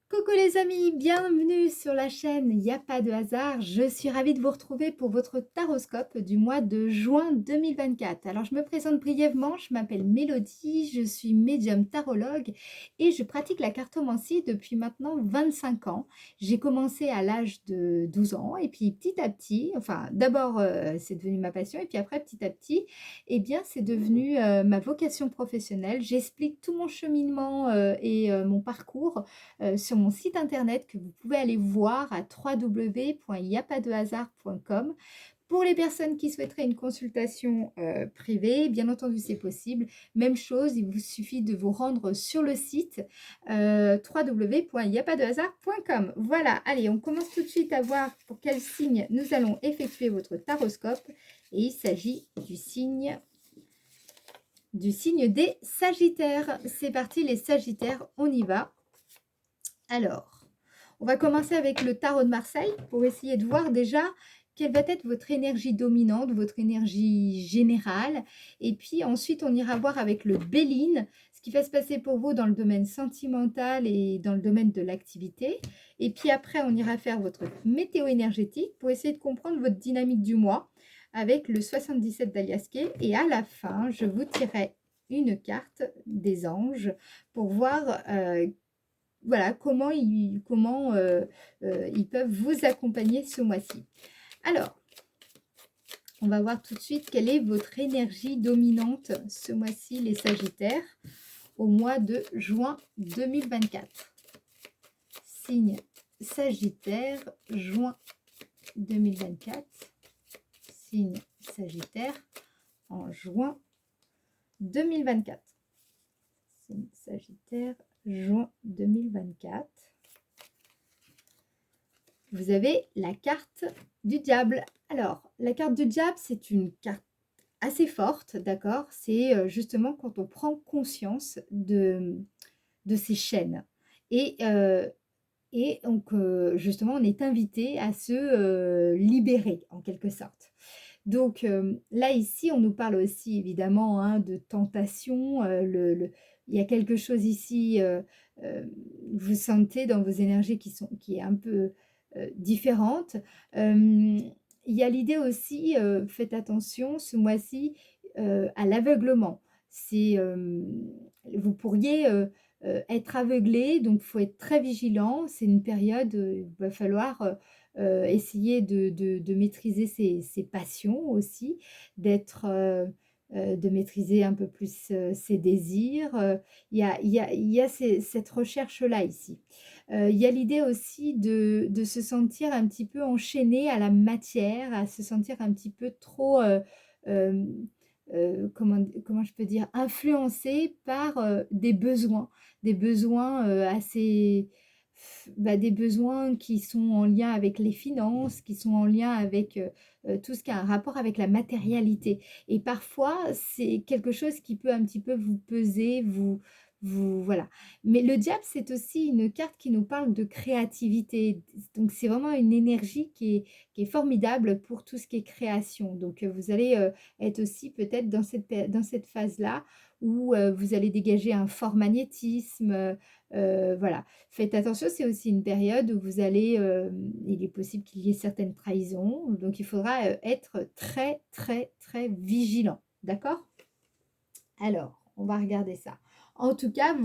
Coucou les amis, bienvenue sur la chaîne Il n'y a pas de hasard. Je suis ravie de vous retrouver pour votre taroscope du mois de juin 2024. Alors je me présente brièvement, je m'appelle Mélodie, je suis médium tarologue et je pratique la cartomancie depuis maintenant 25 ans. J'ai commencé à l'âge de 12 ans et puis petit à petit, enfin d'abord c'est devenu ma passion et puis après petit à petit, eh bien c'est devenu ma vocation professionnelle. J'explique tout mon cheminement et mon parcours sur mon site internet que vous pouvez aller voir à www.iyapadehasard.com. Pour les personnes qui souhaiteraient une consultation privée, bien entendu c'est possible. Même chose, il vous suffit de vous rendre sur le site www.iyapadehasard.com. Voilà, allez, on commence tout de suite à voir pour quel signe nous allons effectuer votre taroscope. Et il s'agit du signe des Sagittaires. C'est parti les Sagittaires, on y va. Alors, on va commencer avec le tarot de Marseille pour essayer de voir déjà quelle va être votre énergie dominante, votre énergie générale. Et puis ensuite, on ira voir avec le Béline ce qui va se passer pour vous dans le domaine sentimental et dans le domaine de l'activité. Et puis après, on ira faire votre météo énergétique pour essayer de comprendre votre dynamique du mois avec le 77 d'Aliasqué. Et à la fin, je vous tirerai une carte des anges pour voir voilà, comment ils peuvent vous accompagner ce mois-ci. Alors, on va voir tout de suite quelle est votre énergie dominante ce mois-ci, les Sagittaires, au mois de juin 2024. Signe Sagittaire, juin 2024. Signe Sagittaire en juin 2024. Signe Sagittaire, juin 2024. Vous avez la carte du diable. Alors, la carte du diable, c'est une carte assez forte, d'accord? C'est justement quand on prend conscience de ces chaînes. Et donc, justement, on est invité à se libérer, en quelque sorte. Donc, là, ici, on nous parle aussi, évidemment, hein, de tentation. Il y a quelque chose ici, vous sentez dans vos énergies qui est un peu différente. Il y a l'idée aussi, faites attention ce mois-ci à l'aveuglement. Vous pourriez être aveuglé, donc il faut être très vigilant. C'est une période où il va falloir essayer de maîtriser ses passions aussi, de maîtriser un peu plus ses désirs. Il y a cette recherche-là ici. Il y a l'idée aussi de se sentir un petit peu enchaîné à la matière, à se sentir un petit peu trop, euh, comment je peux dire, influencé par des besoins assez, des besoins qui sont en lien avec les finances, qui sont en lien avec tout ce qui a un rapport avec la matérialité. Et parfois, c'est quelque chose qui peut un petit peu vous peser, voilà. Mais le diable, c'est aussi une carte qui nous parle de créativité. Donc, c'est vraiment une énergie qui est formidable pour tout ce qui est création. Donc, vous allez être aussi peut-être dans cette phase-là où vous allez dégager un fort magnétisme. Voilà. Faites attention, c'est aussi une période où vous allez, il est possible qu'il y ait certaines trahisons. Donc, il faudra être très, très, très vigilant. D'accord? Alors, on va regarder ça. En tout cas,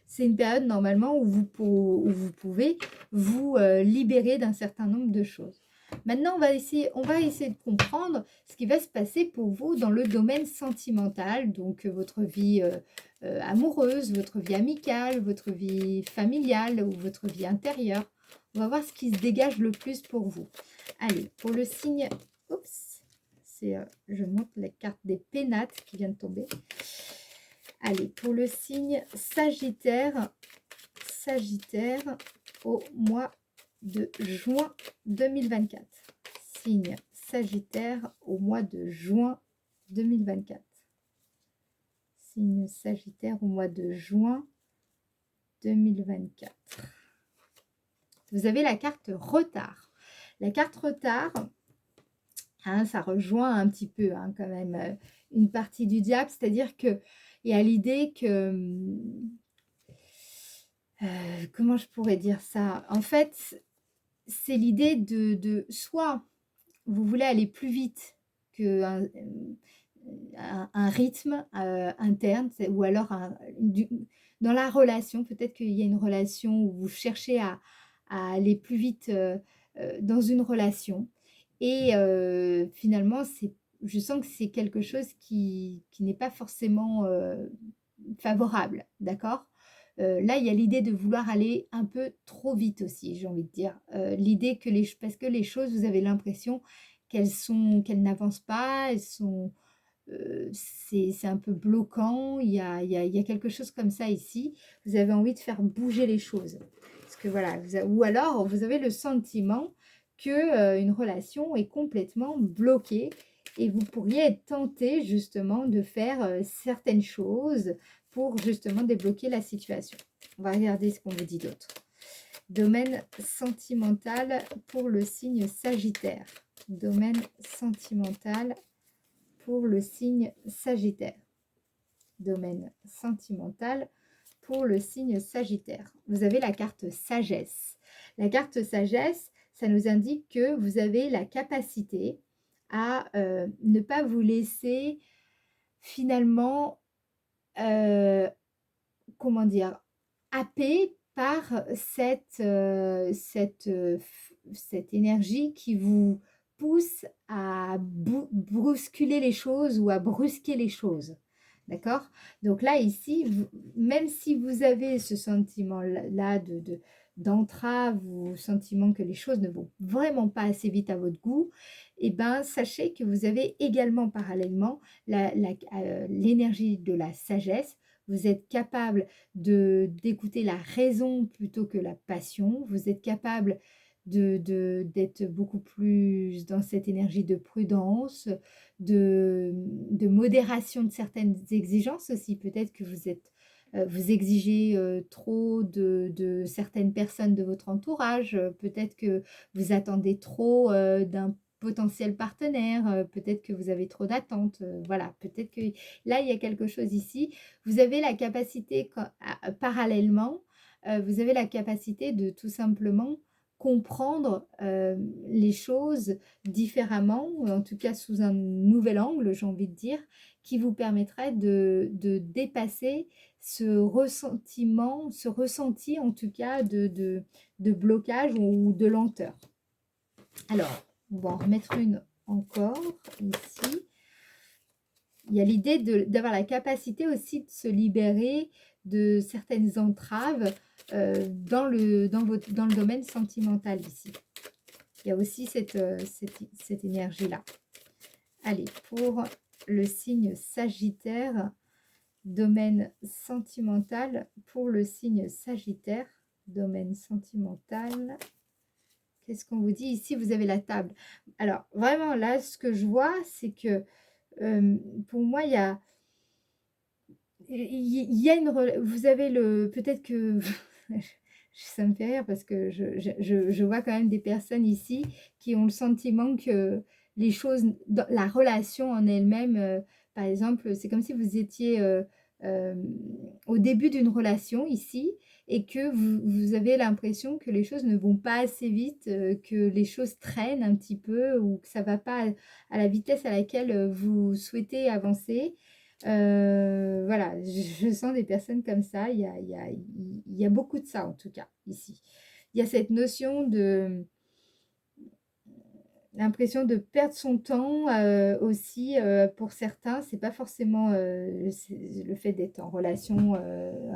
c'est une période normalement où vous pouvez vous libérer d'un certain nombre de choses. Maintenant, on va essayer de comprendre ce qui va se passer pour vous dans le domaine sentimental, donc votre vie amoureuse, votre vie amicale, votre vie familiale ou votre vie intérieure. On va voir ce qui se dégage le plus pour vous. Allez, pour le signe... Oups, je montre la carte des pénates qui vient de tomber. Allez, pour le signe Sagittaire, au mois de juin 2024. Signe Sagittaire au mois de juin 2024. Signe Sagittaire au mois de juin 2024. Vous avez la carte retard. La carte retard, hein, ça rejoint un petit peu quand même une partie du diable, c'est-à-dire que il y a l'idée que Comment je pourrais dire ça? En fait, c'est l'idée de soit vous voulez aller plus vite qu'un un rythme, interne, ou alors dans la relation, peut-être qu'il y a une relation où vous cherchez à aller plus vite, dans une relation et finalement, je sens que c'est quelque chose qui n'est pas forcément, favorable, d'accord? Là, il y a l'idée de vouloir aller un peu trop vite aussi, j'ai envie de dire. L'idée que parce que les choses, vous avez l'impression qu'elles n'avancent pas, elles sont, c'est un peu bloquant, il y a quelque chose comme ça ici. Vous avez envie de faire bouger les choses. Parce que voilà, ou alors vous avez le sentiment que, une relation est complètement bloquée et vous pourriez être tenté justement de faire, certaines choses pour justement débloquer la situation. On va regarder ce qu'on vous dit d'autre. Domaine sentimental pour le signe Sagittaire. Domaine sentimental pour le signe Sagittaire. Domaine sentimental pour le signe Sagittaire. Vous avez la carte sagesse. La carte sagesse, ça nous indique que vous avez la capacité à ne pas vous laisser finalement, comment dire, happer par cette énergie qui vous pousse à bousculer les choses ou à brusquer les choses. D'accord? Donc là, ici, même si vous avez ce sentiment-là d'entrave ou sentiment que les choses ne vont vraiment pas assez vite à votre goût, eh ben, sachez que vous avez également parallèlement l'énergie de la sagesse. Vous êtes capable d'écouter la raison plutôt que la passion. Vous êtes capable d'être beaucoup plus dans cette énergie de prudence, de modération de certaines exigences aussi. Peut-être que vous exigez trop de certaines personnes de votre entourage. Peut-être que vous attendez trop d'un potentiel partenaire. Peut-être que vous avez trop d'attentes. Voilà, peut-être que là, il y a quelque chose ici. Vous avez la capacité, parallèlement, vous avez la capacité de tout simplement comprendre les choses différemment, ou en tout cas sous un nouvel angle, j'ai envie de dire, qui vous permettrait de dépasser ce ressentiment, ce ressenti en tout cas de blocage ou de lenteur. Alors, on va en remettre une encore ici. Il y a l'idée d'avoir la capacité aussi de se libérer de certaines entraves dans le domaine sentimental ici. Il y a aussi cette énergie-là. Allez, pour le signe Sagittaire, domaine sentimental, pour le signe Sagittaire, domaine sentimental, qu'est-ce qu'on vous dit ici? Vous avez la table. Alors, vraiment, là, ce que je vois, c'est que pour moi, il y a vous avez peut-être que ça me fait rire parce que je vois quand même des personnes ici qui ont le sentiment que les choses, la relation en elle-même, par exemple, c'est comme si vous étiez euh, au début d'une relation ici et que vous avez l'impression que les choses ne vont pas assez vite, que les choses traînent un petit peu ou que ça ne va pas à la vitesse à laquelle vous souhaitez avancer. Voilà, je sens des personnes comme ça, il y a beaucoup de ça en tout cas ici. Il y a cette notion de l'impression de perdre son temps aussi pour certains, c'est pas forcément le fait d'être en relation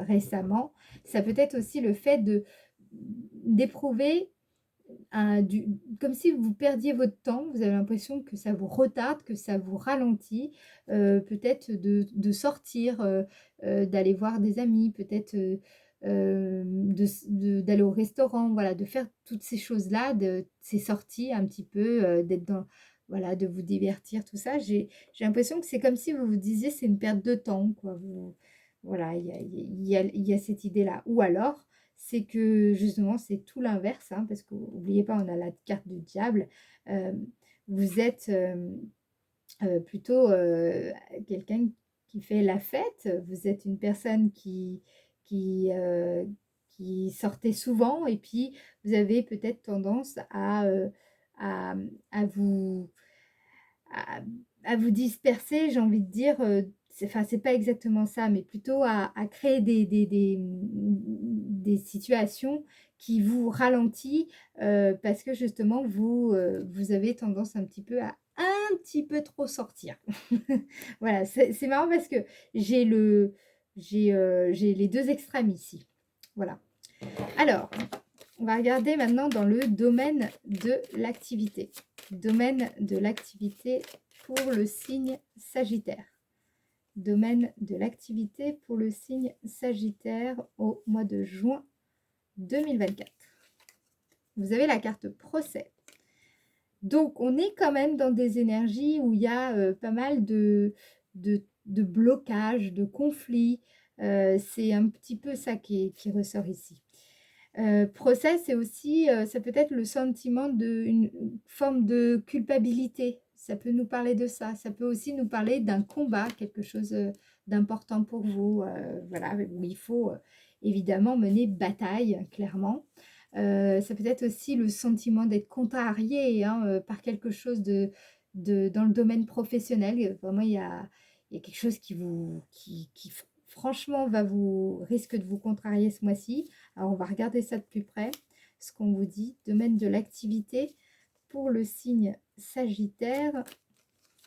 récemment, ça peut être aussi le fait d'éprouver comme si vous perdiez votre temps, vous avez l'impression que ça vous retarde, que ça vous ralentit, peut-être de sortir, d'aller voir des amis, peut-être d'aller au restaurant, voilà, de faire toutes ces choses-là, ces sorties un petit peu, d'être dans, voilà, de vous divertir, tout ça. J'ai l'impression que c'est comme si vous vous disiez c'est une perte de temps, quoi. Voilà, il y a cette idée-là. Ou alors, c'est que justement, c'est tout l'inverse, hein, parce qu'oubliez pas, on a la carte du diable. Euh, Vous êtes plutôt quelqu'un qui fait la fête. Vous êtes une personne qui, qui sortait souvent et puis vous avez peut-être tendance à, à vous à à vous disperser, j'ai envie de dire, c'est pas exactement ça, mais plutôt à créer des situations qui vous ralentit, parce que justement vous avez tendance un petit peu à un petit peu trop sortir. Voilà, c'est marrant parce que j'ai le j'ai les 2 extrêmes ici. Voilà. Alors, on va regarder maintenant dans le domaine de l'activité. Domaine de l'activité pour le signe Sagittaire. Domaine de l'activité pour le signe Sagittaire au mois de juin 2024. Vous avez la carte procès. Donc, on est quand même dans des énergies où il y a pas mal de blocages, de conflits. C'est un petit peu ça qui ressort ici. Procès, c'est aussi, ça peut être le sentiment d'une forme de culpabilité. Ça peut nous parler de ça. Ça peut aussi nous parler d'un combat, quelque chose, d'important pour vous, voilà, où il faut, évidemment mener bataille, clairement. Ça peut être aussi le sentiment d'être contrarié, hein, par quelque chose de dans le domaine professionnel. Vraiment, il y a quelque chose qui franchement risque de vous contrarier ce mois-ci. Alors, on va regarder ça de plus près, ce qu'on vous dit. Domaine de l'activité pour le signe Sagittaire.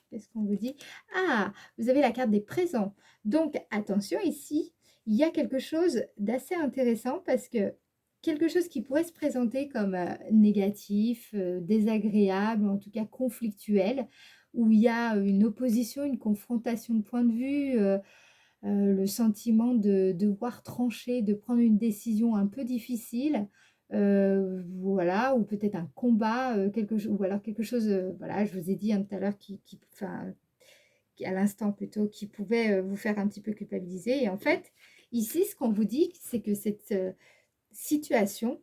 Qu'est-ce qu'on vous dit? Ah, vous avez la carte des présents. Donc, attention ici, il y a quelque chose d'assez intéressant parce que quelque chose qui pourrait se présenter comme négatif, désagréable, en tout cas conflictuel, où il y a une opposition, une confrontation de points de vue, le sentiment de devoir trancher, de prendre une décision un peu difficile, voilà, ou peut-être un combat, quelque chose ou alors quelque chose, voilà, je vous ai dit, hein, tout à l'heure enfin, qui à l'instant plutôt, qui pouvait, vous faire un petit peu culpabiliser et en fait, ici, ce qu'on vous dit, c'est que cette, situation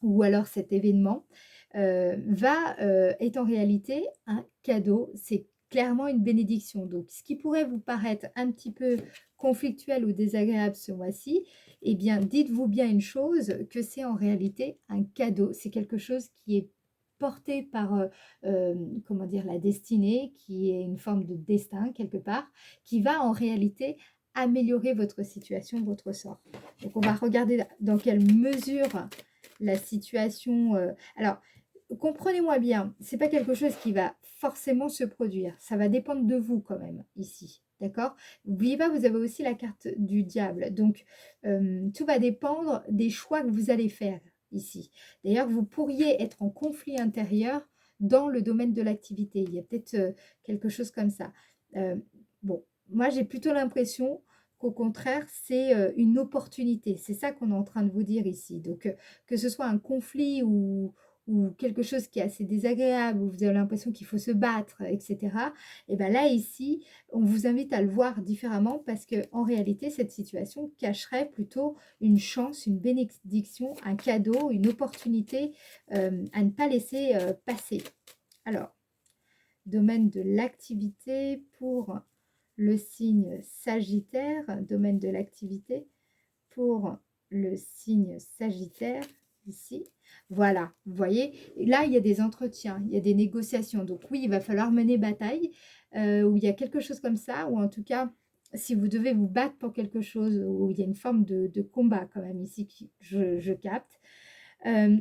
ou alors cet événement, est en réalité un cadeau. C'est clairement une bénédiction. Donc ce qui pourrait vous paraître un petit peu conflictuel ou désagréable ce mois-ci, eh bien, dites-vous bien une chose, que c'est en réalité un cadeau. C'est quelque chose qui est porté par, comment dire? La destinée, qui est une forme de destin quelque part, qui va en réalité améliorer votre situation, votre sort. Donc on va regarder dans quelle mesure la situation, alors comprenez-moi bien, c'est pas quelque chose qui va forcément se produire. Ça va dépendre de vous quand même ici, d'accord? N'oubliez pas, vous avez aussi la carte du diable. Donc, tout va dépendre des choix que vous allez faire ici. D'ailleurs, vous pourriez être en conflit intérieur dans le domaine de l'activité. Il y a peut-être, quelque chose comme ça. Bon, moi j'ai plutôt l'impression qu'au contraire, c'est, une opportunité. C'est ça qu'on est en train de vous dire ici. Donc, que ce soit un conflit ou quelque chose qui est assez désagréable, où vous avez l'impression qu'il faut se battre, etc. Et bien là, ici, on vous invite à le voir différemment parce que en réalité, cette situation cacherait plutôt une chance, une bénédiction, un cadeau, une opportunité à ne pas laisser passer. Alors, domaine de l'activité pour le signe Sagittaire, domaine de l'activité pour le signe Sagittaire, ici. Voilà, vous voyez, là, il y a des entretiens, il y a des négociations. Donc oui, il va falloir mener bataille, où il y a quelque chose comme ça, ou en tout cas, si vous devez vous battre pour quelque chose, où il y a une forme de combat quand même ici, je capte,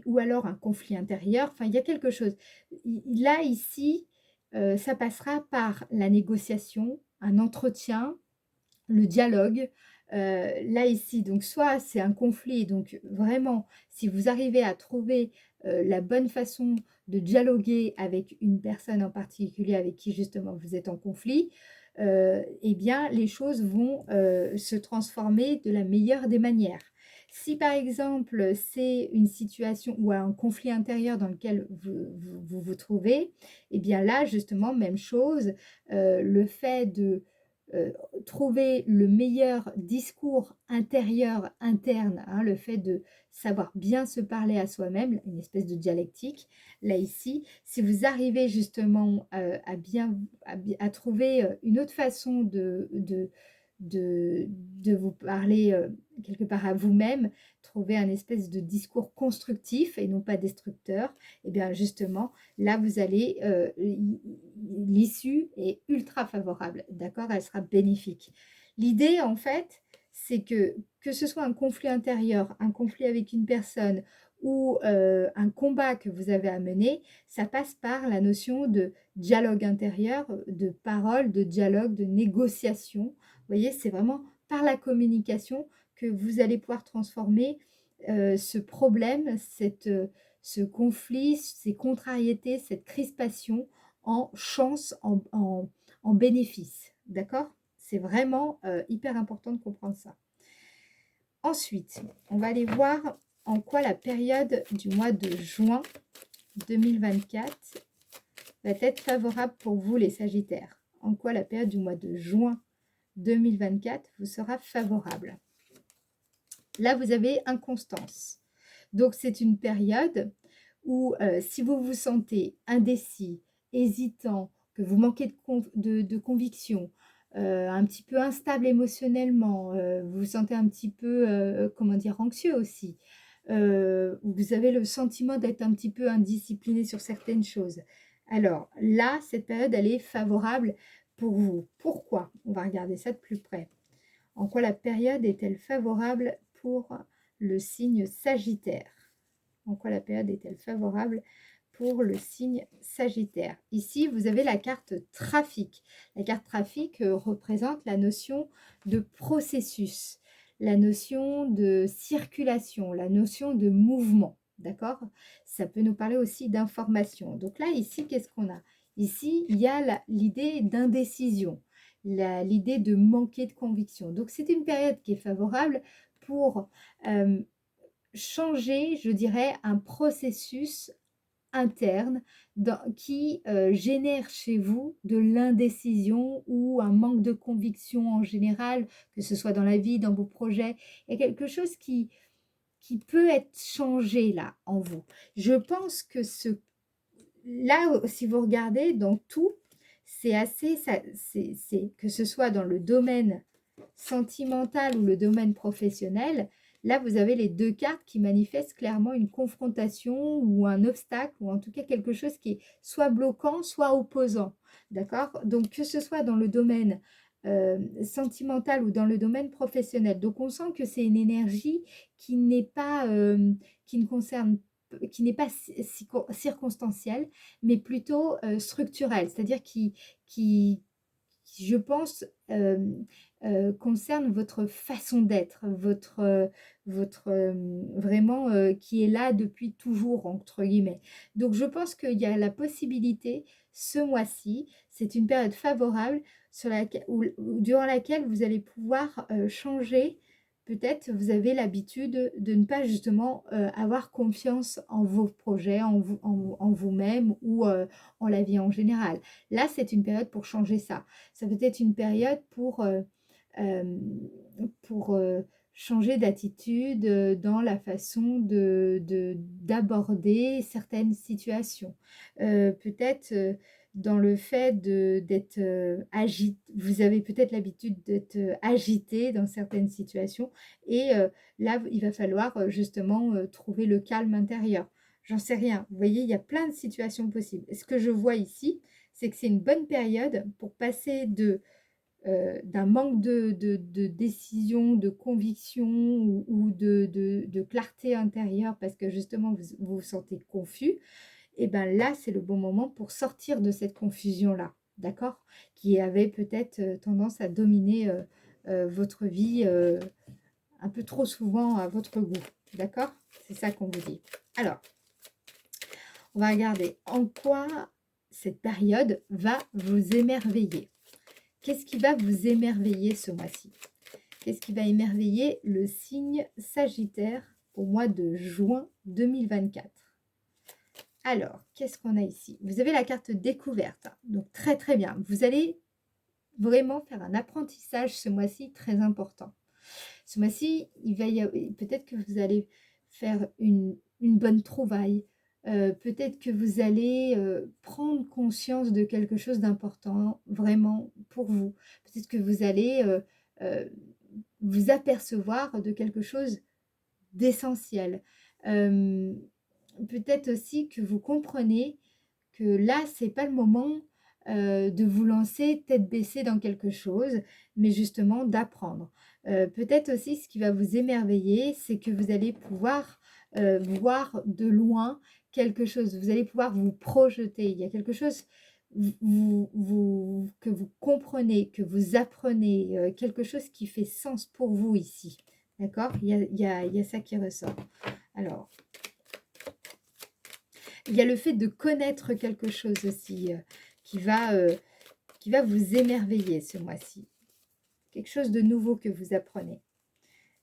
ou alors un conflit intérieur, enfin, il y a quelque chose. Là, ici, ça passera par la négociation, un entretien, le dialogue, là ici, donc soit c'est un conflit, donc vraiment, si vous arrivez à trouver, la bonne façon de dialoguer avec une personne en particulier avec qui justement vous êtes en conflit, et bien les choses vont, se transformer de la meilleure des manières. Si par exemple, c'est une situation ou un conflit intérieur dans lequel vous trouvez, et bien là justement même chose, le fait de heu, trouver le meilleur discours intérieur, interne, hein, le fait de savoir bien se parler à soi-même, une espèce de dialectique. Là, ici, si vous arrivez justement, à bien à trouver, une autre façon de vous parler quelque part à vous-même, trouver un espèce de discours constructif et non pas destructeur, et bien justement, là vous allez, l'issue est ultra favorable, d'accord? Elle sera bénéfique. L'idée en fait, c'est que ce soit un conflit intérieur, un conflit avec une personne ou un combat que vous avez à mener, ça passe par la notion de dialogue intérieur, de parole, de dialogue, de négociation. Vous voyez, c'est vraiment par la communication que vous allez pouvoir transformer ce problème, ce conflit, ces contrariétés, cette crispation en chance, en bénéfice. D'accord? C'est vraiment hyper important de comprendre ça. Ensuite, on va aller voir en quoi la période du mois de juin 2024 va être favorable pour vous les Sagittaires. En quoi la période du mois de juin 2024 vous sera favorable. Là, vous avez inconstance. Donc, c'est une période où si vous vous sentez indécis, hésitant, que vous manquez de conviction, un petit peu instable émotionnellement, vous vous sentez un petit peu, comment dire, anxieux aussi, vous avez le sentiment d'être un petit peu indiscipliné sur certaines choses. Alors là, cette période, elle est favorable pour vous. Pourquoi? On va regarder ça de plus près. En quoi la période est-elle favorable pour le signe Sagittaire? En quoi la période est-elle favorable pour le signe Sagittaire? Ici, vous avez la carte trafic. La carte trafic représente la notion de processus, la notion de circulation, la notion de mouvement. D'accord? Ça peut nous parler aussi d'information. Donc là, ici, qu'est-ce qu'on a? Ici, il y a l'idée d'indécision, l'idée de manquer de conviction. Donc, c'est une période qui est favorable pour changer, je dirais, un processus interne qui génère chez vous de l'indécision ou un manque de conviction en général, que ce soit dans la vie, dans vos projets. Il y a quelque chose qui peut être changé là en vous. Je pense que là, si vous regardez dans tout, c'est assez, que ce soit dans le domaine sentimental ou le domaine professionnel, là, vous avez les deux cartes qui manifestent clairement une confrontation ou un obstacle, ou en tout cas quelque chose qui est soit bloquant, soit opposant. D'accord? Donc, que ce soit dans le domaine sentimental ou dans le domaine professionnel. Donc, on sent que c'est une énergie qui n'est pas, qui ne concerne qui n'est pas circonstancielle, mais plutôt structurelle, c'est-à-dire qui, je pense, concerne votre façon d'être, vraiment qui est là depuis toujours, entre guillemets. Donc, je pense qu'il y a la possibilité, ce mois-ci, c'est une période favorable durant laquelle vous allez pouvoir changer. Peut-être vous avez l'habitude de ne pas justement avoir confiance en vos projets, en vous-même ou en la vie en général. Là, c'est une période pour changer ça. Ça peut être une période euh, pour changer d'attitude dans la façon d'aborder certaines situations. Peut-être dans le fait d'être agité, vous avez peut-être l'habitude d'être agité dans certaines situations et là, il va falloir justement trouver le calme intérieur. J'en sais rien. Vous voyez, il y a plein de situations possibles. Et ce que je vois ici, c'est que c'est une bonne période pour passer d'un manque de décision, de conviction ou de clarté intérieure parce que justement vous vous sentez confus, et bien là, c'est le bon moment pour sortir de cette confusion-là, d'accord? Qui avait peut-être tendance à dominer votre vie un peu trop souvent à votre goût, d'accord? C'est ça qu'on vous dit. Alors, on va regarder en quoi cette période va vous émerveiller. Qu'est-ce qui va vous émerveiller ce mois-ci? Qu'est-ce qui va émerveiller le signe Sagittaire au mois de juin 2024? Alors, qu'est-ce qu'on a ici? Vous avez la carte découverte, donc très très bien. Vous allez vraiment faire un apprentissage ce mois-ci très important. Ce mois-ci, peut-être que vous allez faire une bonne trouvaille. Peut-être que vous allez prendre conscience de quelque chose d'important vraiment pour vous. Peut-être que vous allez euh, vous apercevoir de quelque chose d'essentiel. Euh, Peut-être aussi que vous comprenez que là, c'est pas le moment de vous lancer tête baissée dans quelque chose, mais justement d'apprendre. Peut-être aussi ce qui va vous émerveiller, c'est que vous allez pouvoir voir de loin quelque chose. Vous allez pouvoir vous projeter. Il y a quelque chose que vous comprenez, que vous apprenez, quelque chose qui fait sens pour vous ici. D'accord? Il y a ça qui ressort. Alors, il y a le fait de connaître quelque chose aussi qui va vous émerveiller ce mois-ci. Quelque chose de nouveau que vous apprenez.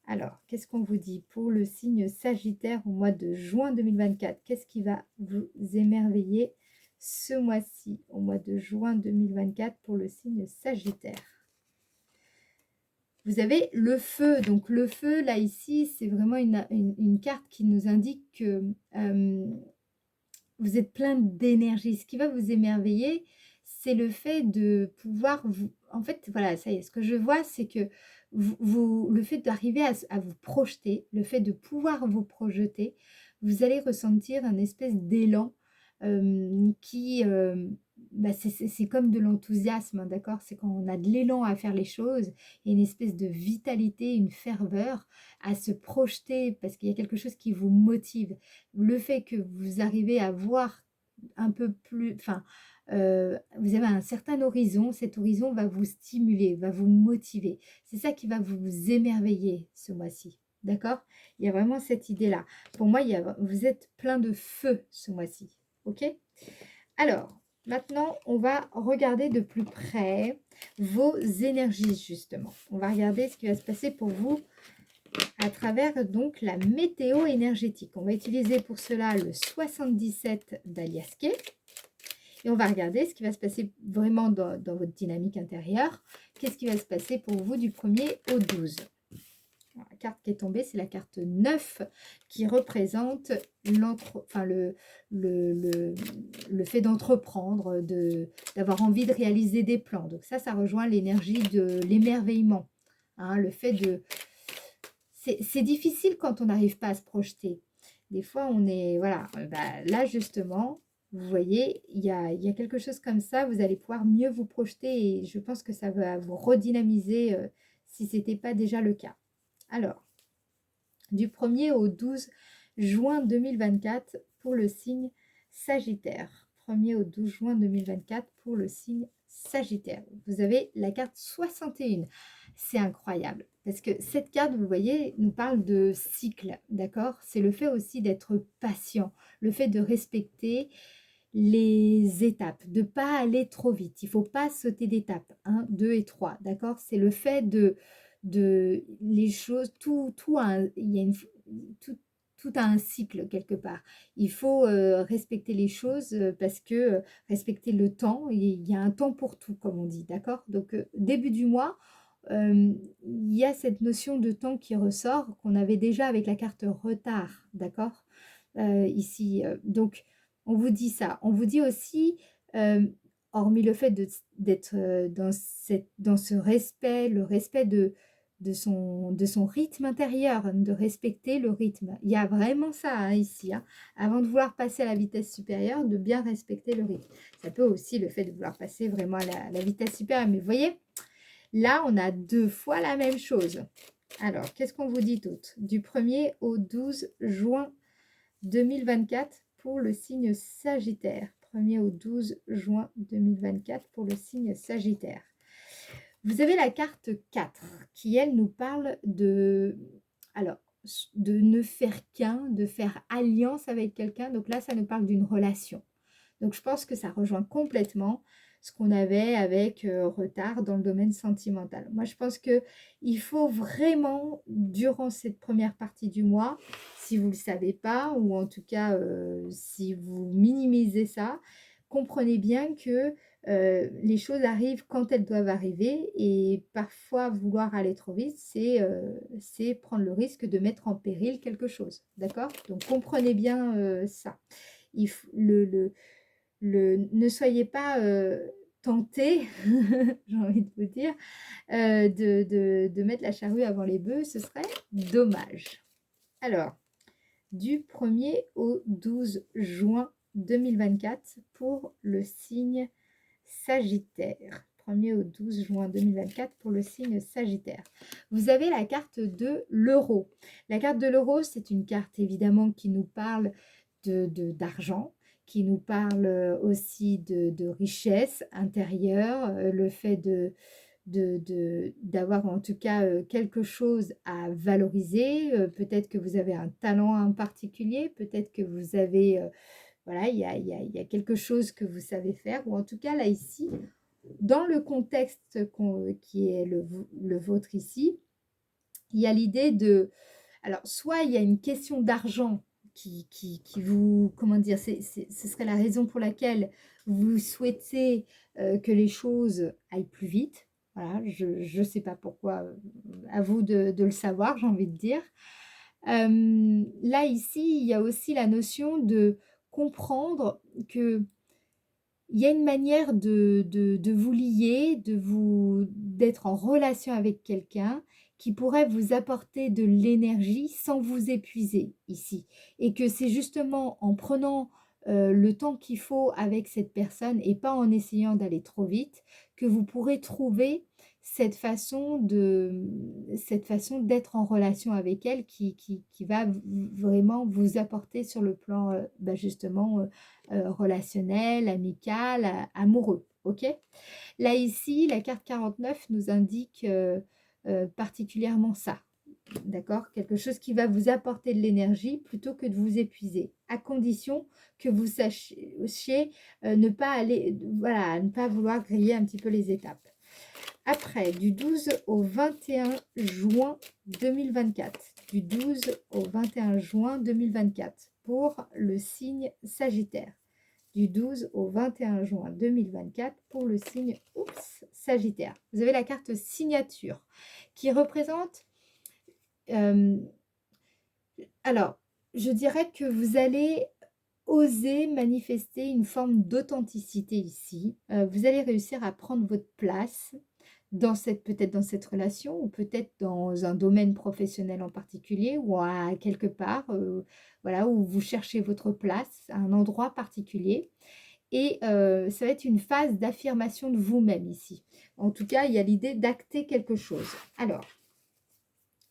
Alors, qu'est-ce qu'on vous dit pour le signe Sagittaire au mois de juin 2024? Qu'est-ce qui va vous émerveiller ce mois-ci, au mois de juin 2024 pour le signe Sagittaire? Vous avez le feu. Donc le feu, là, ici, c'est vraiment une carte qui nous indique que vous êtes plein d'énergie. Ce qui va vous émerveiller, c'est le fait de pouvoir vous... En fait, voilà, ça y est, ce que je vois, c'est que le fait d'arriver à vous projeter, le fait de pouvoir vous projeter, vous allez ressentir un espèce d'élan qui... bah, c'est comme de l'enthousiasme, hein, d'accord? C'est quand on a de l'élan à faire les choses, et une espèce de vitalité, une ferveur à se projeter parce qu'il y a quelque chose qui vous motive. Le fait que vous arrivez à voir un peu plus, enfin, vous avez un certain horizon, cet horizon va vous stimuler, va vous motiver. C'est ça qui va vous émerveiller ce mois-ci. D'accord? Il y a vraiment cette idée-là. Pour moi, vous êtes plein de feu ce mois-ci. Ok? Alors, maintenant, on va regarder de plus près vos énergies, justement. On va regarder ce qui va se passer pour vous à travers donc la météo énergétique. On va utiliser pour cela le 77 d'Aliasqué. Et on va regarder ce qui va se passer vraiment dans votre dynamique intérieure. Qu'est-ce qui va se passer pour vous du 1er au 12? Alors, la carte qui est tombée, c'est la carte 9 qui représente le fait d'entreprendre, d'avoir envie de réaliser des plans. Donc ça rejoint l'énergie de l'émerveillement. Hein, le fait de... C'est difficile quand on n'arrive pas à se projeter. Des fois, on est... Voilà, bah, là justement, vous voyez, il y a quelque chose comme ça. Vous allez pouvoir mieux vous projeter et je pense que ça va vous redynamiser si ce n'était pas déjà le cas. Alors, du 1er au 12 juin 2024 pour le signe Sagittaire. 1er au 12 juin 2024 pour le signe Sagittaire. Vous avez la carte 61. C'est incroyable parce que cette carte, vous voyez, nous parle de cycle, d'accord? C'est le fait aussi d'être patient, le fait de respecter les étapes, de ne pas aller trop vite. Il ne faut pas sauter d'étapes, 1, 2 et 3, d'accord? C'est le fait de les choses, il y a tout a un cycle quelque part. Il faut respecter les choses parce que respecter le temps, il y a un temps pour tout, comme on dit, d'accord? Donc, début du mois, il y a cette notion de temps qui ressort, qu'on avait déjà avec la carte retard, d'accord? Ici, donc, on vous dit ça. On vous dit aussi, hormis le fait d'être dans ce respect, le respect de son rythme intérieur, de respecter le rythme. Il y a vraiment ça hein, ici. Hein. Avant de vouloir passer à la vitesse supérieure, de bien respecter le rythme. Ça peut aussi le fait de vouloir passer vraiment à la vitesse supérieure. Mais vous voyez, là, on a 2 fois la même chose. Alors, qu'est-ce qu'on vous dit d'autre? Du 1er au 12 juin 2024 pour le signe Sagittaire. 1er au 12 juin 2024 pour le signe Sagittaire. Vous avez la carte 4 qui, elle, nous parle de ne faire qu'un, de faire alliance avec quelqu'un. Donc là, ça nous parle d'une relation. Donc je pense que ça rejoint complètement ce qu'on avait avec retard dans le domaine sentimental. Moi, je pense qu'il faut vraiment, durant cette première partie du mois, si vous ne le savez pas, ou en tout cas, si vous minimisez ça, comprenez bien que les choses arrivent quand elles doivent arriver et parfois vouloir aller trop vite, c'est prendre le risque de mettre en péril quelque chose. D'accord? Donc comprenez bien ça. Ne soyez pas tenter, j'ai envie de vous dire, de mettre la charrue avant les bœufs, ce serait dommage. Alors, du 1er au 12 juin 2024 pour le signe Sagittaire. 1er au 12 juin 2024 pour le signe Sagittaire. Vous avez la carte de l'euro. La carte de l'euro, c'est une carte évidemment qui nous parle d'argent, qui nous parle aussi de richesse intérieure, le fait d'avoir en tout cas quelque chose à valoriser. Peut-être que vous avez un talent en particulier, peut-être que vous avez, voilà, il y a quelque chose que vous savez faire, ou en tout cas là ici, dans le contexte qui est le vôtre ici, il y a l'idée de, alors soit il y a une question d'argent qui vous, comment dire, ce serait la raison pour laquelle vous souhaitez que les choses aillent plus vite. Voilà, je ne sais pas pourquoi, à vous de le savoir, j'ai envie de dire. Là, ici, il y a aussi la notion de comprendre que il y a une manière de vous lier, d'être en relation avec quelqu'un qui pourrait vous apporter de l'énergie sans vous épuiser ici. Et que c'est justement en prenant le temps qu'il faut avec cette personne et pas en essayant d'aller trop vite que vous pourrez trouver cette façon d'être en relation avec elle qui va vraiment vous apporter sur le plan justement relationnel, amical, amoureux. Ok. Là ici, la carte 49 nous indique particulièrement ça. D'accord? Quelque chose qui va vous apporter de l'énergie plutôt que de vous épuiser, à condition que vous sachiez ne pas aller, voilà, ne pas vouloir griller un petit peu les étapes. Après, du 12 au 21 juin 2024, du 12 au 21 juin 2024 pour le signe Sagittaire. Du 12 au 21 juin 2024 pour le signe Sagittaire. Vous avez la carte signature qui représente... alors, je dirais que vous allez oser manifester une forme d'authenticité ici. Vous allez réussir à prendre votre place dans peut-être dans cette relation ou peut-être dans un domaine professionnel en particulier ou à quelque part voilà, où vous cherchez votre place à un endroit particulier. Et ça va être une phase d'affirmation de vous-même ici. En tout cas, il y a l'idée d'acter quelque chose. Alors,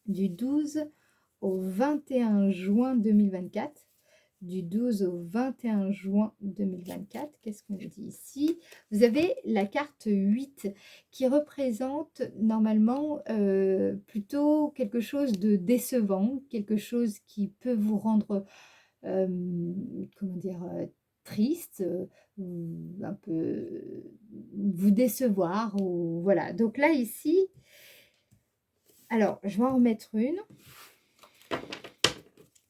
du 12 au 21 juin 2024, du 12 au 21 juin 2024, qu'est-ce qu'on dit ici? Vous avez la carte 8 qui représente normalement plutôt quelque chose de décevant, quelque chose qui peut vous rendre, comment dire, triste, ou un peu vous décevoir, ou voilà. Donc là, ici, alors, je vais en remettre une.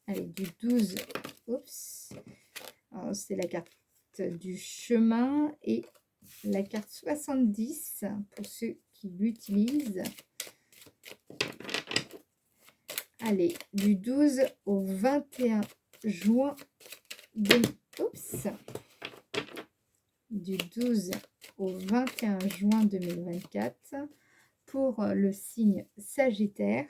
Allez, du 12, oups, c'est la carte du chemin et la carte 70 pour ceux qui l'utilisent. Allez, du 12 au 21 juin, oups, du 12 au 21 juin 2024 pour le signe Sagittaire.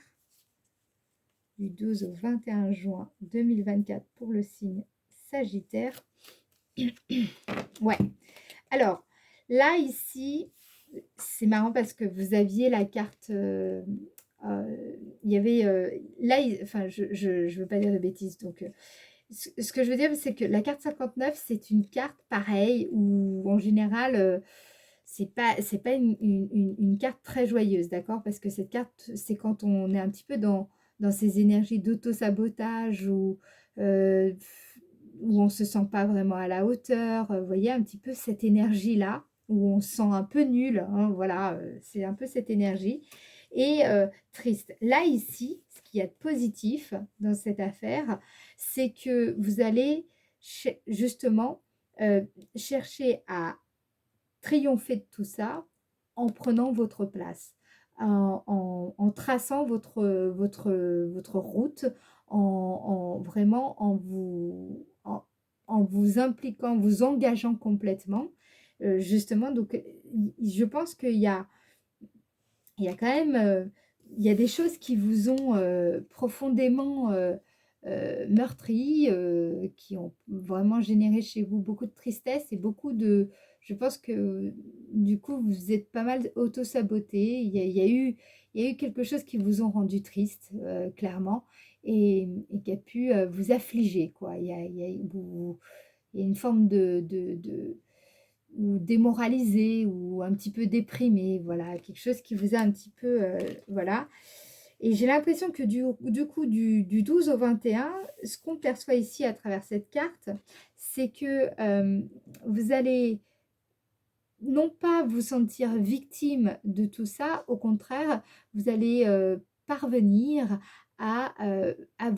Du 12 au 21 juin 2024 pour le signe Sagittaire. Ouais. Alors, là, ici, c'est marrant parce que vous aviez la carte... il y avait... là, enfin, je ne veux pas dire de bêtises. Donc, ce que je veux dire, c'est que la carte 59, c'est une carte pareille où, en général... c'est pas une carte très joyeuse, d'accord? Parce que cette carte, c'est quand on est un petit peu dans ces énergies d'auto-sabotage où on ne se sent pas vraiment à la hauteur. Vous voyez un petit peu cette énergie-là, où on se sent un peu nul. Hein, voilà, c'est un peu cette énergie. Et triste. Là, ici, ce qu'il y a de positif dans cette affaire, c'est que vous allez justement chercher à triompher de tout ça en prenant votre place, en traçant votre route, vraiment en vous impliquant, vous engageant complètement. Justement, donc je pense il y a quand même, il y a des choses qui vous ont, profondément, meurtri, qui ont vraiment généré chez vous beaucoup de tristesse et beaucoup de je pense que, du coup, vous vous êtes pas mal auto-sabotés. Il y a eu quelque chose qui vous ont rendu triste, clairement et qui a pu, vous affliger, quoi. Il y a une forme de ou démoralisé ou un petit peu déprimé, voilà, quelque chose qui vous a un petit peu, voilà. Et j'ai l'impression que du coup, du 12 au 21, ce qu'on perçoit ici à travers cette carte, c'est que vous allez non pas vous sentir victime de tout ça, au contraire, vous allez parvenir à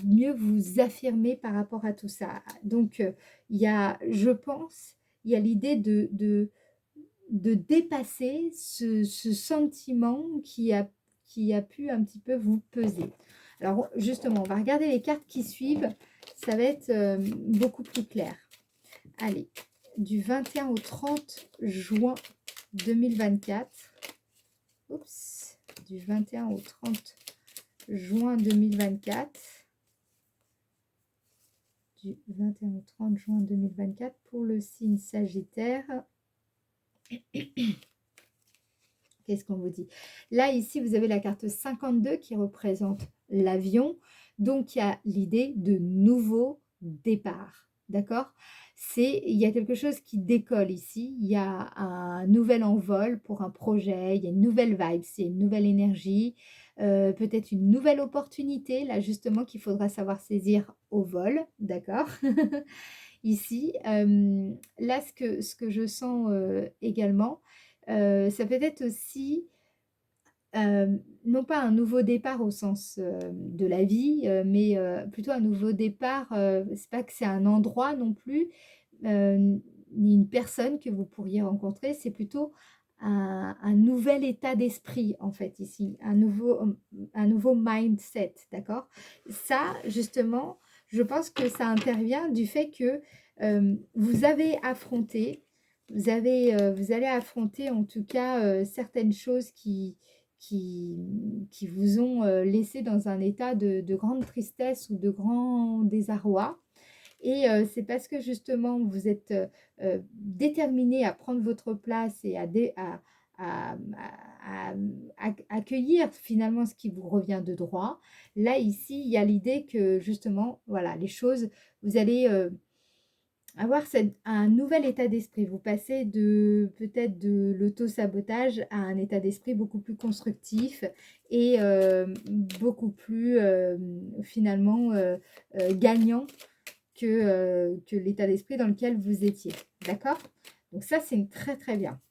mieux vous affirmer par rapport à tout ça. Donc, il y a, je pense, il y a l'idée de dépasser ce sentiment qui a pu un petit peu vous peser. Alors, justement, on va regarder les cartes qui suivent. Ça va être beaucoup plus clair. Allez, du 21 au 30 juin 2024. Oups, du 21 au 30 juin 2024. Du 21 au 30 juin 2024 pour le signe Sagittaire. Qu'est-ce qu'on vous dit? Là, ici, vous avez la carte 52 qui représente l'avion. Donc, il y a l'idée de nouveau départ. D'accord? Il y a quelque chose qui décolle ici. Il y a un nouvel envol pour un projet. Il y a une nouvelle vibe, c'est une nouvelle énergie. Peut-être une nouvelle opportunité, là, justement, qu'il faudra savoir saisir au vol. D'accord? Ici, là, ce que je sens également, ça peut être aussi, non pas un nouveau départ au sens, de la vie, mais plutôt un nouveau départ, c'est pas que c'est un endroit non plus, ni une personne que vous pourriez rencontrer, c'est plutôt un nouvel état d'esprit, en fait, ici, un nouveau mindset, d'accord? Ça, justement, je pense que ça intervient du fait que, vous avez affronté vous allez affronter en tout cas, certaines choses qui vous ont, laissé dans un état de grande tristesse ou de grand désarroi et c'est parce que justement vous êtes, déterminés à prendre votre place et à accueillir finalement ce qui vous revient de droit. Là, ici, il y a l'idée que justement, voilà, les choses vous allez, avoir un nouvel état d'esprit. Vous passez peut-être de l'auto-sabotage à un état d'esprit beaucoup plus constructif et beaucoup plus finalement gagnant que l'état d'esprit dans lequel vous étiez. D'accord? Donc ça, c'est très très bien.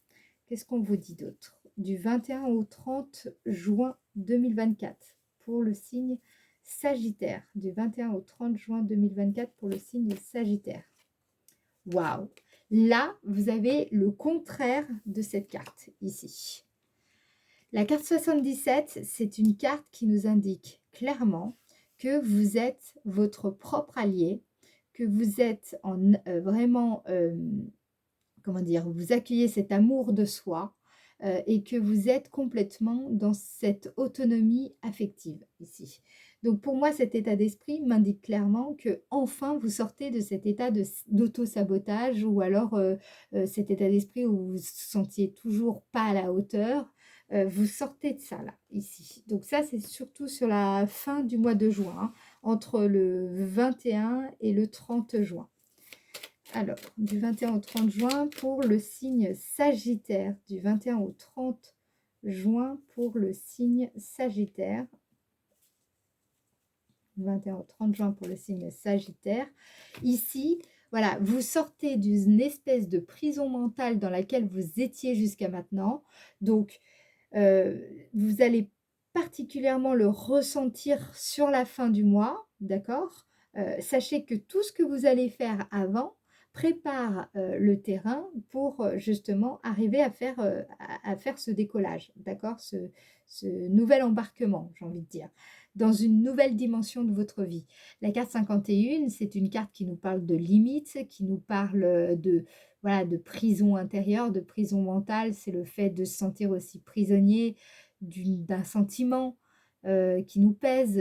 Qu'est-ce qu'on vous dit d'autre? Du 21 au 30 juin 2024 pour le signe Sagittaire. Du 21 au 30 juin 2024 pour le signe Sagittaire. Waouh! Là, vous avez le contraire de cette carte ici. La carte 77, c'est une carte qui nous indique clairement que vous êtes votre propre allié, que vous êtes vraiment, comment dire, vous accueillez cet amour de soi et que vous êtes complètement dans cette autonomie affective ici. Donc pour moi, cet état d'esprit m'indique clairement que enfin vous sortez de cet état d'auto-sabotage ou alors cet état d'esprit où vous vous sentiez toujours pas à la hauteur. Vous sortez de ça là, ici. Donc ça, c'est surtout sur la fin du mois de juin, hein, entre le 21 et le 30 juin. Alors, du 21 au 30 juin pour le signe Sagittaire. Du 21 au 30 juin pour le signe Sagittaire. 21 au 30 juin pour le signe Sagittaire. Ici, voilà, vous sortez d'une espèce de prison mentale dans laquelle vous étiez jusqu'à maintenant. Donc, vous allez particulièrement le ressentir sur la fin du mois, d'accord? Sachez que tout ce que vous allez faire avant prépare le terrain pour justement arriver à faire ce décollage, d'accord? Ce nouvel embarquement, j'ai envie de dire. dans une nouvelle dimension de votre vie. La carte 51, c'est une carte qui nous parle de limites, qui nous parle de, voilà, de prison intérieure, de prison mentale. C'est le fait de se sentir aussi prisonnier d'un sentiment qui nous pèse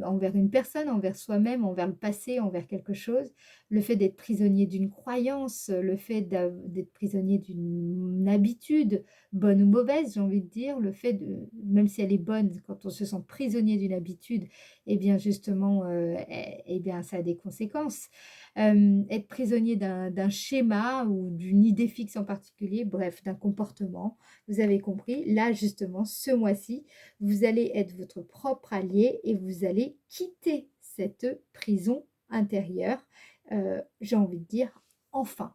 envers une personne, envers soi-même, envers le passé, envers quelque chose. Le fait d'être prisonnier d'une croyance, le fait d'être prisonnier d'une habitude, bonne ou mauvaise, j'ai envie de dire, le fait de, même si elle est bonne, quand on se sent prisonnier d'une habitude, eh bien justement, eh bien ça a des conséquences. Être prisonnier d'un schéma ou d'une idée fixe en particulier, bref, d'un comportement, vous avez compris. Là, justement, ce mois-ci, vous allez être votre propre allié et vous allez quitter cette prison intérieure. J'ai envie de dire enfin.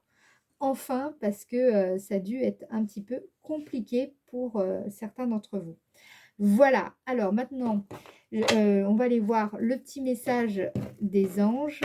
Enfin, parce que ça a dû être un petit peu compliqué pour certains d'entre vous. Voilà, alors maintenant, on va aller voir le petit message des anges.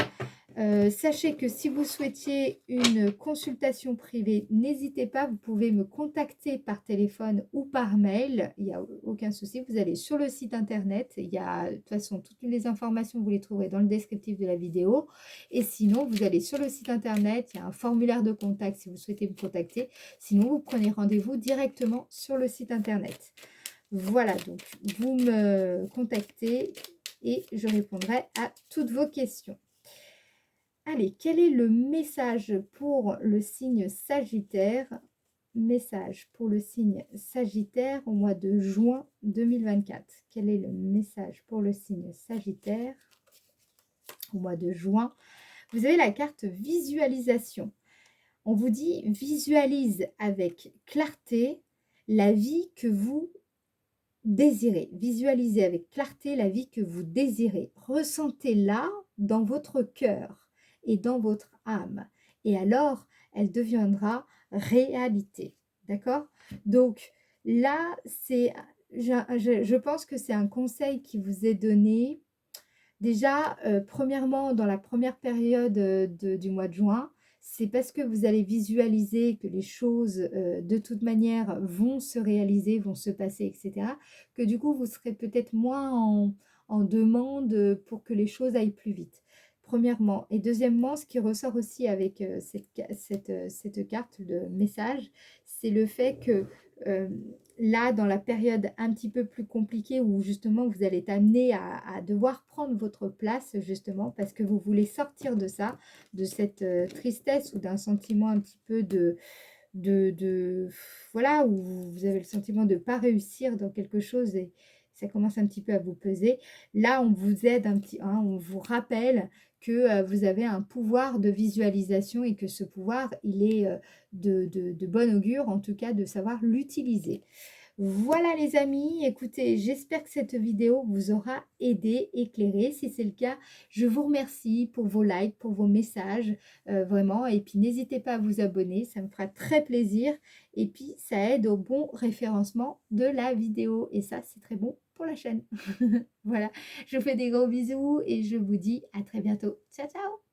Sachez que si vous souhaitiez une consultation privée, n'hésitez pas, vous pouvez me contacter par téléphone ou par mail, il n'y a aucun souci. Vous allez sur le site internet, il y a de toute façon toutes les informations, vous les trouverez dans le descriptif de la vidéo. Et sinon, vous allez sur le site internet, il y a un formulaire de contact si vous souhaitez me contacter. Sinon, vous prenez rendez-vous directement sur le site internet. Voilà, donc vous me contactez et je répondrai à toutes vos questions. Allez, quel est le message pour le signe Sagittaire? Message pour le signe Sagittaire au mois de juin 2024. Quel est le message pour le signe Sagittaire au mois de juin? Vous avez la carte visualisation. On vous dit visualise avec clarté la vie que vous désirez. Visualisez avec clarté la vie que vous désirez. Ressentez-la dans votre cœur et dans votre âme. Et alors, elle deviendra réalité. D'accord? Donc, là, je pense que c'est un conseil qui vous est donné. Déjà, premièrement, dans la première période du mois de juin, c'est parce que vous allez visualiser que les choses, de toute manière, vont se réaliser, vont se passer, etc., que du coup, vous serez peut-être moins en demande pour que les choses aillent plus vite. Premièrement. Et deuxièmement, ce qui ressort aussi avec cette carte de message, c'est le fait que là, dans la période un petit peu plus compliquée où justement vous allez être amené à devoir prendre votre place justement parce que vous voulez sortir de ça, de cette tristesse ou d'un sentiment un petit peu voilà, où vous avez le sentiment de ne pas réussir dans quelque chose et ça commence un petit peu à vous peser. Là, on vous aide un petit, hein, on vous rappelle que vous avez un pouvoir de visualisation et que ce pouvoir, il est de bon augure, en tout cas de savoir l'utiliser. Voilà les amis, écoutez, j'espère que cette vidéo vous aura aidé, éclairé. Si c'est le cas, je vous remercie pour vos likes, pour vos messages, vraiment. Et puis n'hésitez pas à vous abonner, ça me fera très plaisir. Et puis ça aide au bon référencement de la vidéo. Et ça, c'est très bon pour la chaîne. Voilà, je vous fais des gros bisous et je vous dis à très bientôt. Ciao, ciao!